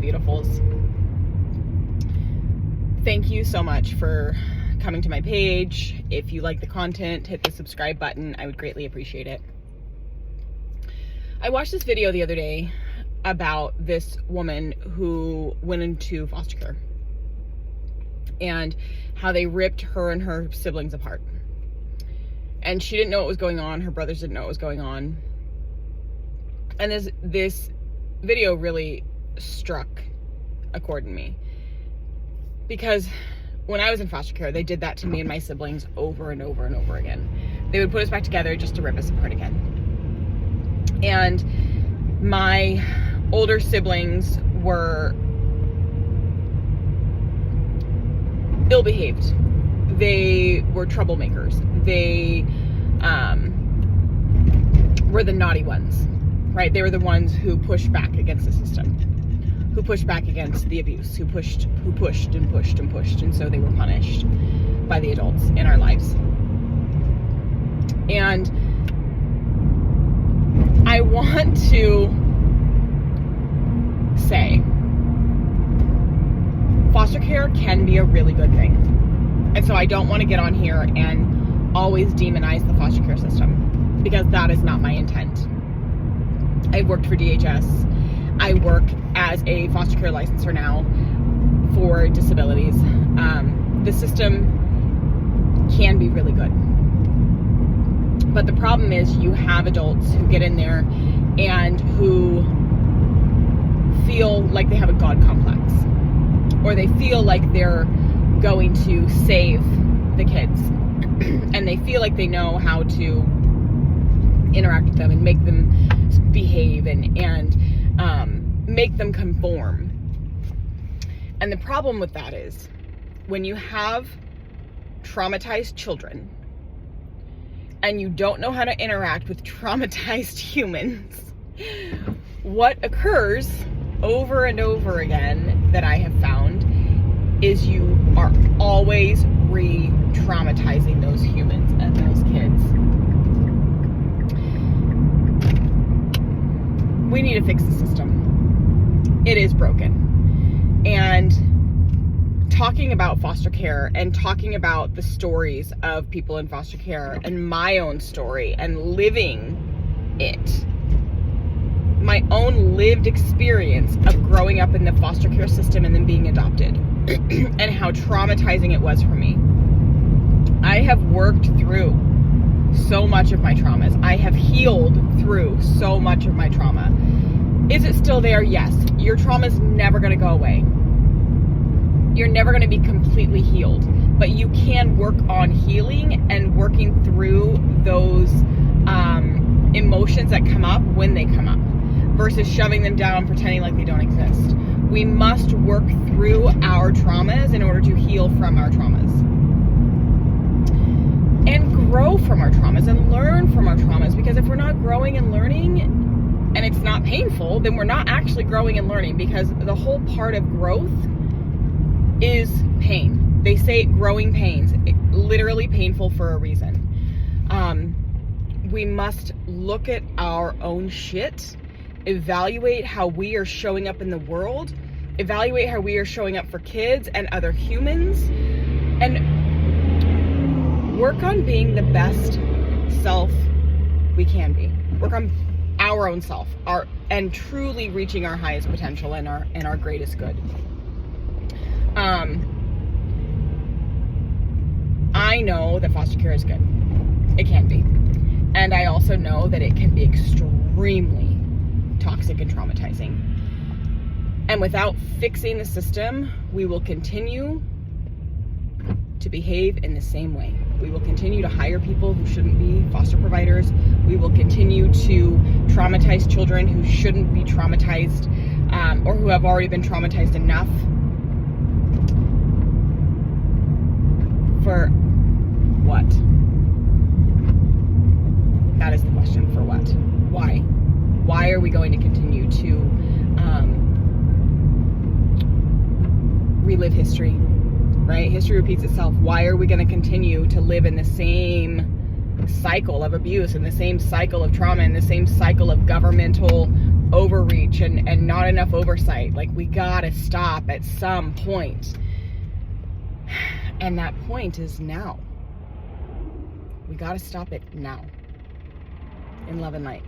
beautifuls. Thank you so much for coming to my page. If you like the content, hit the subscribe button. I would greatly appreciate it. I watched this video the other day about this woman who went into foster care and how they ripped her and her siblings apart. And she didn't know what was going on. Her brothers didn't know what was going on. And this video really struck a chord in me. Because when I was in foster care, they did that to me and my siblings over and over and over again. They would put us back together just to rip us apart again. And my older siblings were ill-behaved. They were troublemakers. They were the naughty ones, right? They were the ones who pushed back against the system, who pushed back against the abuse, who pushed and pushed and pushed, and so they were punished by the adults in our lives. And I want to say, foster care can be a really good thing. And so I don't want to get on here and always demonize the foster care system, because that is not my intent. I worked for DHS. I work as a foster care licensor now for disabilities. The system can be really good. But the problem is you have adults who get in there and who feel like they have a God complex, or they feel like they're going to save the kids, and they feel like they know how to interact with them and make them behave and make them conform. And the problem with that is, when you have traumatized children and you don't know how to interact with traumatized humans, what occurs over and over again that I have found is you are always re-traumatizing those humans and those kids. We need to fix the system. It is broken. And talking about foster care and talking about the stories of people in foster care and my own story and living it, my own lived experience of growing up in the foster care system and then being adopted, and how traumatizing it was for me. I have worked through so much of my traumas. I have healed through so much of my trauma. Is it still there? Yes. Your trauma is never going to go away. You're never going to be completely healed, but you can work on healing and working through those emotions that come up when they come up, versus shoving them down, pretending like they don't exist. We must work through our traumas in order to heal from our traumas, and grow from our traumas and learn from our traumas. Because if we're not growing and learning, and it's not painful, then we're not actually growing and learning, because the whole part of growth is pain. They say growing pains, literally painful for a reason. We must look at our own shit, evaluate how we are showing up in the world, evaluate how we are showing up for kids and other humans, and work on being the best self we can be. Work on our own self, and truly reaching our highest potential and our greatest good. I know that foster care is good. It can be. And I also know that it can be extremely toxic and traumatizing. And without fixing the system, we will continue to behave in the same way. We will continue to hire people who shouldn't be foster providers. We will continue to traumatize children who shouldn't be traumatized, or who have already been traumatized enough. For what? That is the question. For what? Why? Why are we going to continue to relive history? Right? History repeats itself. Why are we going to continue to live in the same cycle of abuse, and the same cycle of trauma, and the same cycle of governmental overreach and not enough oversight. Like, we gotta stop at some point. And that point is now. We gotta stop it now. In love and light.